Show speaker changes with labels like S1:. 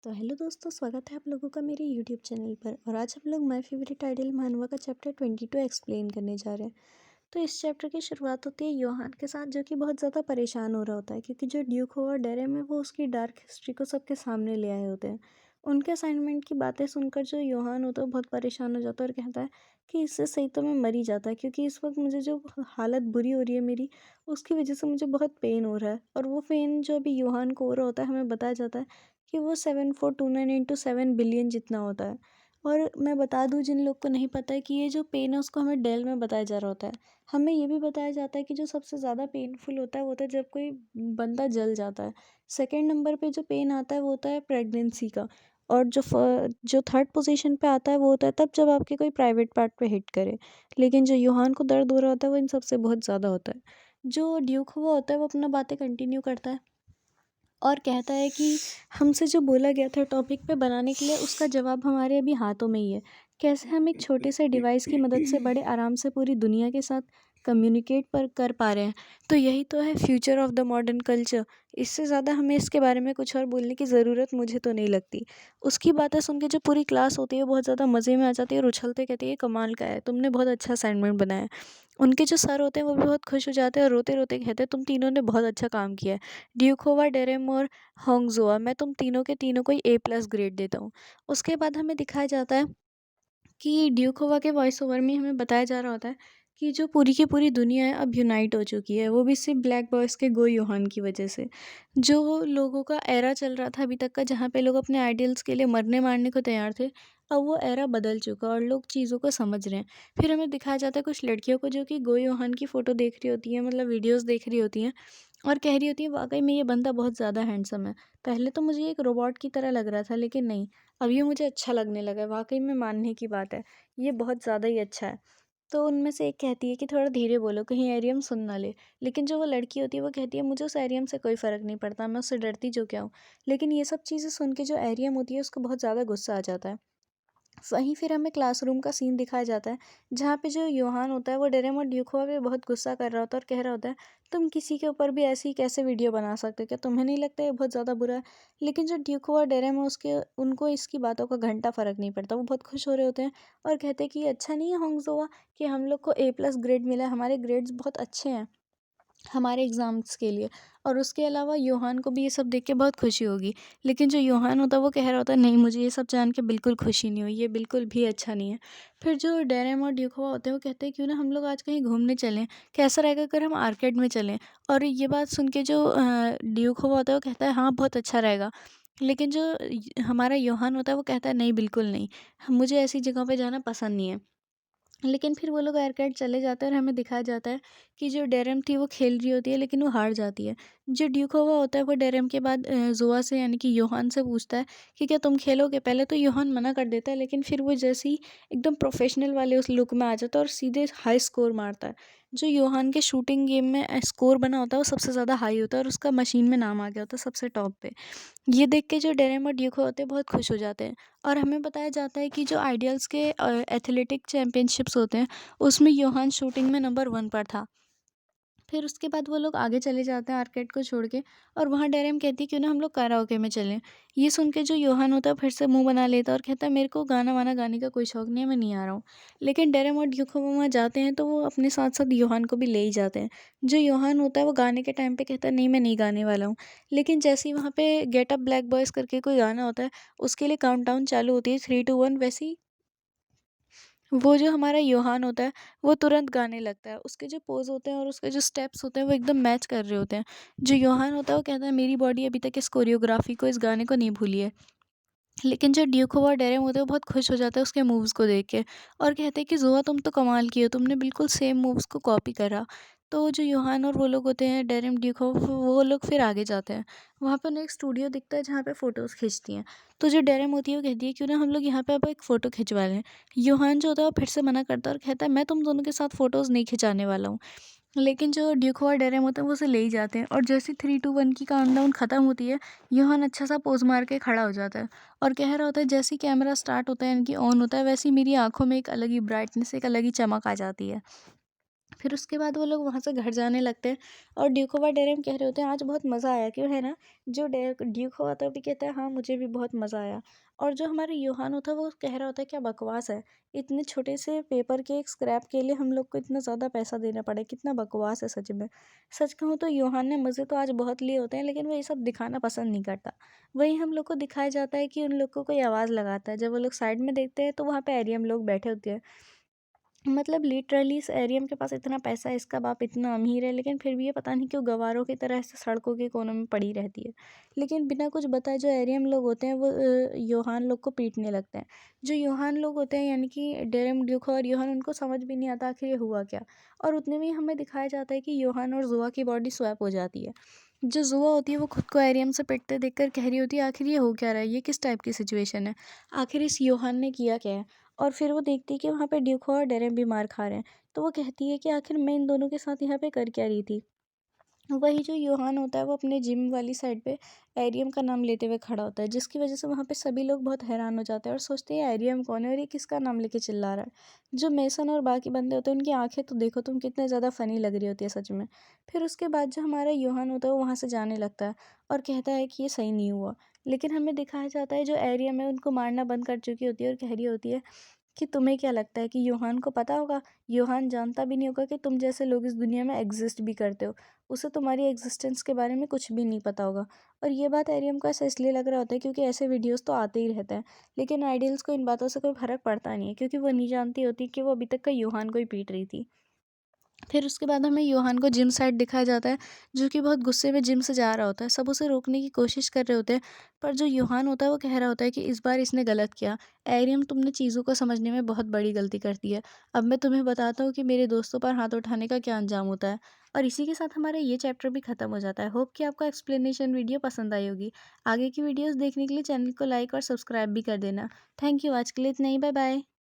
S1: तो हेलो दोस्तों, स्वागत है आप लोगों का मेरे यूट्यूब चैनल पर। और आज हम लोग माय फेवरेट आइडल मानवा का चैप्टर 22 एक्सप्लेन करने जा रहे हैं। तो इस चैप्टर की शुरुआत होती है योहान के साथ, जो कि बहुत ज़्यादा परेशान हो रहा होता है क्योंकि जो ड्यूक हुआ डेरेम है वो उसकी डार्क हिस्ट्री को सबके सामने ले आए होते हैं। उनके असाइनमेंट की बातें सुनकर जो योहान होता है वो बहुत परेशान हो जाता है और कहता है कि इससे सही तो मैं मर ही जाता है, क्योंकि इस वक्त मुझे जो हालत बुरी हो रही है मेरी, उसकी वजह से मुझे बहुत पेन हो रहा है। और वो पेन जो अभी योहान को हो रहा होता है, हमें बताया जाता है कि वो 7429 into 7 बिलियन जितना होता है। और मैं बता दूं जिन लोग को नहीं पता है कि ये जो पेन है उसको हमें डेल में बताया जा रहा होता है। हमें ये भी बताया जाता है कि जो सबसे ज़्यादा पेनफुल होता है वो होता है जब कोई बंदा जल जाता है। सेकंड नंबर पे जो पेन आता है वो होता है प्रेगनेंसी का। और जो थर्ड पोजीशन पे आता है वो होता है तब जब आपके कोई प्राइवेट पार्ट पे हिट करे। लेकिन जो यूहान को दर्द हो रहा होता है वो इन सबसे बहुत ज़्यादा होता है। जो ड्यूक हुआ होता है वो अपना बातें कंटिन्यू करता है और कहता है कि हमसे जो बोला गया था टॉपिक पे बनाने के लिए, उसका जवाब हमारे अभी हाथों में ही है। कैसे हम एक छोटे से डिवाइस की मदद से बड़े आराम से पूरी दुनिया के साथ कम्युनिकेट पर कर पा रहे हैं। तो यही तो है future of the modern culture. इससे ज़्यादा हमें इसके बारे में कुछ और बोलने की ज़रूरत मुझे तो नहीं लगती। उसकी बातें सुन के जो पूरी क्लास होती है बहुत ज़्यादा मज़े में आ जाती है और उछलते कहती है कमाल का है, तुमने बहुत अच्छा असाइनमेंट बनाया है। उनके जो सर होते हैं वो भी बहुत खुश हो जाते हैं और रोते रोते कहते हैं तुम तीनों ने बहुत अच्छा काम किया है। ड्यूकोवा, डेरेम और होंगज़ोआ, मैं तुम तीनों के तीनों को ही A+ ग्रेड देता हूँ। उसके बाद हमें दिखाया जाता है कि ड्यूकोवा के वॉइस ओवर में हमें बताया जा रहा होता है कि जो पूरी की पूरी दुनिया है अब यूनाइट हो चुकी है, वो भी सिर्फ ब्लैक बॉयज़ के गो योहान की वजह से। जो लोगों का एरा चल रहा था अभी तक का, जहाँ पे लोग अपने आइडियल्स के लिए मरने मारने को तैयार थे, अब वो एरा बदल चुका और लोग चीज़ों को समझ रहे हैं। फिर हमें दिखाया जाता है कुछ लड़कियों को जो कि गो योहान की फ़ोटो देख रही होती हैं, मतलब वीडियोज़ देख रही होती हैं, और कह रही होती है वाक़ई में ये बंदा बहुत ज़्यादा हैंडसम है। पहले तो मुझे एक रोबोट की तरह लग रहा था, लेकिन नहीं, अब ये मुझे अच्छा लगने लगा है। वाक़ई में मानने की बात है, ये बहुत ज़्यादा ही अच्छा है। तो उनमें से एक कहती है कि थोड़ा धीरे बोलो कहीं एरियम सुन ना ले। लेकिन जो वो लड़की होती है वो कहती है मुझे उस एरियम से कोई फ़र्क नहीं पड़ता, मैं उससे डरती जो क्या हूँ। लेकिन ये सब चीज़ें सुन के जो एरियम होती है उसको बहुत ज़्यादा गुस्सा आ जाता है। वहीं फिर हमें क्लासरूम का सीन दिखाया जाता है, जहाँ पे जो योहान होता है वो डेरेम और ड्यूकोवा पे बहुत गुस्सा कर रहा होता है और कह रहा होता है तुम किसी के ऊपर भी ऐसी कैसे वीडियो बना सकते हो, क्या तुम्हें नहीं लगता ये बहुत ज़्यादा बुरा है। लेकिन जो ड्यूकोवा और डेरेम है उसके उनको इसकी बातों का घंटा फ़र्क नहीं पड़ता। वो बहुत खुश हो रहे होते हैं और कहते हैं कि ये अच्छा नहीं है होंगज़ोवा कि हम लोग को A+ ग्रेड मिला है, हमारे ग्रेड्स बहुत अच्छे हैं हमारे एग्ज़ाम्स के लिए। और उसके अलावा योहान को भी ये सब देख के बहुत खुशी होगी। लेकिन जो योहान होता है वो कह रहा होता है नहीं, मुझे ये सब जान के बिल्कुल खुशी नहीं हुई, ये बिल्कुल भी अच्छा नहीं है। फिर जो डेरेम और ड्यूकोवा होते हैं वो कहते हैं क्यों ना हम लोग आज कहीं घूमने चलें, कैसा रहेगा अगर हम आर्केड में चलें। और ये बात सुन के जो ड्यूकोवा होता है वो कहता है हाँ बहुत अच्छा रहेगा। लेकिन जो हमारा योहान होता है वो कहता है नहीं, बिल्कुल नहीं, मुझे ऐसी जगहों पे जाना पसंद नहीं है। लेकिन फिर वो लोग एयरकट चले जाते हैं और हमें दिखाया जाता है कि जो डेरेम थी वो खेल रही होती है लेकिन वो हार जाती है। जो ड्यूकोवा होता है वो डेरेम के बाद जोआ से यानी कि योहान से पूछता है कि क्या तुम खेलोगे। पहले तो योहान मना कर देता है, लेकिन फिर वो जैसे ही एकदम प्रोफेशनल वाले उस लुक में आ जाता है और सीधे हाई स्कोर मारता है। जो योहान के शूटिंग गेम में स्कोर बना होता है वो सबसे ज़्यादा हाई होता है और उसका मशीन में नाम आ गया होता है सबसे टॉप पे। ये देख के जो डेरेम और ड्यूको होते हैं बहुत खुश हो जाते हैं। और हमें बताया जाता है कि जो आइडियल्स के एथलेटिक चैम्पियनशिप्स होते हैं उसमें योहान शूटिंग में नंबर 1 पर था। फिर उसके बाद वो लोग आगे चले जाते हैं आर्केड को छोड़ के, और वहाँ डेरेम कहती है क्यों ना हम लोग कराओके में चलें। ये सुन के जो योहान होता है फिर से मुंह बना लेता है और कहता है मेरे को गाना वाना गाने का कोई शौक नहीं है, मैं नहीं आ रहा हूँ। लेकिन डेरेम और ड्यूको वहाँ जाते हैं तो वो अपने साथ साथ योहान को भी ले ही जाते हैं। जो योहान होता है वो गाने के टाइम पे कहता है नहीं, मैं नहीं गाने वाला हूँ। लेकिन जैसे ही वहाँ पे गेट अप ब्लैक बॉयज़ करके कोई गाना होता है, उसके लिए काउंटडाउन चालू होती है 3 2 1, वैसे ही वो जो हमारा योहान होता है वो तुरंत गाने लगता है। उसके जो पोज़ होते हैं और उसके जो स्टेप्स होते हैं वो एकदम मैच कर रहे होते हैं। जो योहान होता है वो कहता है मेरी बॉडी अभी तक इस कोरियोग्राफ़ी को, इस गाने को नहीं भूली है। लेकिन जो ड्यूको और डेरेम होते हैं वो बहुत खुश हो जाते हैं उसके मूव्स को देख के और कहते हैं कि ज़ोआ तुम तो कमाल की हो, तुमने बिल्कुल सेम मूव्स को कॉपी करा। तो जो योहान और वो लोग होते हैं डेरेम, ड्यूको, वो लोग फिर आगे जाते हैं। वहाँ पे उन्हें एक स्टूडियो दिखता है जहाँ पे फ़ोटोज़ खींचती हैं। तो जो डेरेम होती है वो कहती है क्यों ना हम लोग यहाँ पे अब एक फ़ोटो खिंचवा लें। योहान जो होता है वो फिर से मना करता है और कहता है मैं तुम दोनों के साथ फ़ोटोज़ नहीं खिंचाने वाला हूँ। लेकिन जो ड्यूको और डेरेम होते हैं वो उसे ले ही जाते हैं और जैसे 3 2 1 की काउंटडाउन ख़त्म होती है, योहान अच्छा सा पोज़ मार के खड़ा हो जाता है और कह रहा होता है जैसे ही कैमरा स्टार्ट होता है यानी कि ऑन होता है, वैसे ही मेरी आँखों में एक अलग ही ब्राइटनेस, एक अलग ही चमक आ जाती है। फिर उसके बाद वो लोग वहाँ से घर जाने लगते हैं और ड्यूकोवा डेरेम कह रहे होते हैं आज बहुत मज़ा आया क्यों है ना। जो ड्यूकोवा होता है वो भी कहता है हाँ मुझे भी बहुत मज़ा आया। और जो हमारे यूहान होता है वो कह रहा होता है क्या बकवास है, इतने छोटे से पेपर के एक स्क्रैप के लिए हम लोग को इतना ज़्यादा पैसा देना पड़े, कितना बकवास है सच में। सच कहूँ तो यूहान ने मज़े तो आज बहुत लिए होते हैं लेकिन वो ये सब दिखाना पसंद नहीं करता। वहीं हम लोग को दिखाया जाता है कि उन लोग को कोई आवाज़ लगाता है, जब वो लोग साइड में देखते हैं तो वहाँ पे एरियम लोग बैठे होते हैं। मतलब लिटरली इस एरियम के पास इतना पैसा है, इसका बाप इतना अमीर है, लेकिन फिर भी ये पता नहीं क्यों गवारों की तरह ऐसे सड़कों के कोनों में पड़ी रहती है। लेकिन बिना कुछ बताए जो एरियम लोग होते हैं वो योहान लोग को पीटने लगते हैं। जो योहान लोग होते हैं यानी कि डेरम ड्यूक और योहान, उनको समझ भी नहीं आता आखिर ये हुआ क्या। और उतने में ही हमें दिखाया जाता है कि योहान और जुआ की बॉडी स्वैप हो जाती है। जो जुआ होती है वो खुद को एरियम से पिटते देखकर कह रही होती है आखिर ये हो क्या रहा है, ये किस टाइप की सिचुएशन है, आखिर इस योहान ने किया क्या है। और फिर वो देखती है कि वहाँ पे ड्यूको और डेरेन भी मार खा रहे हैं, तो वो कहती है कि आखिर मैं इन दोनों के साथ यहाँ पे कर क्या रही थी। वही जो योहान होता है वो अपने जिम वाली साइड पे एरियम का नाम लेते हुए खड़ा होता है, जिसकी वजह से वहाँ पे सभी लोग बहुत हैरान हो जाते हैं और सोचते हैं एरियम कौन है और ये किसका नाम लेके चिल्ला रहा है। जो मेसन और बाकी बंदे होते हैं उनकी आंखें तो देखो तुम कितने ज़्यादा फनी लग रही होती है सच में। फिर उसके बाद जो हमारा योहान होता है वो वहाँ से जाने लगता है और कहता है कि ये सही नहीं हुआ। लेकिन हमें दिखाया जाता है जो एरियम है उनको मारना बंद कर चुकी होती है और कह रही होती है कि तुम्हें क्या लगता है कि योहान को पता होगा। योहान जानता भी नहीं होगा कि तुम जैसे लोग इस दुनिया में एग्जिस्ट भी करते हो। उसे तुम्हारी एग्जिस्टेंस के बारे में कुछ भी नहीं पता होगा। और ये बात एरियम को ऐसा इसलिए लग रहा होता है क्योंकि ऐसे वीडियोस तो आते ही रहते हैं, लेकिन आइडियल्स को इन बातों से कोई फ़र्क पड़ता नहीं है क्योंकि वो नहीं जानती होती कि वो अभी तक का योहान को ही पीट रही थी। फिर उसके बाद हमें योहान को जिम साइड दिखाया जाता है, जो कि बहुत गुस्से में जिम से जा रहा होता है। सब उसे रोकने की कोशिश कर रहे होते हैं, पर जो योहान होता है वो कह रहा होता है कि इस बार इसने गलत किया। एरियम, तुमने चीज़ों को समझने में बहुत बड़ी गलती कर दी है। अब मैं तुम्हें बताता हूँ कि मेरे दोस्तों पर हाथ उठाने का क्या अंजाम होता है। और इसी के साथ हमारा ये चैप्टर भी खत्म हो जाता है। होप कि आपको एक्सप्लेनेशन वीडियो पसंद आई होगी। आगे की वीडियोज़ देखने के लिए चैनल को लाइक और सब्सक्राइब भी कर देना। थैंक यू, आज के लिए इतना ही। Bye bye.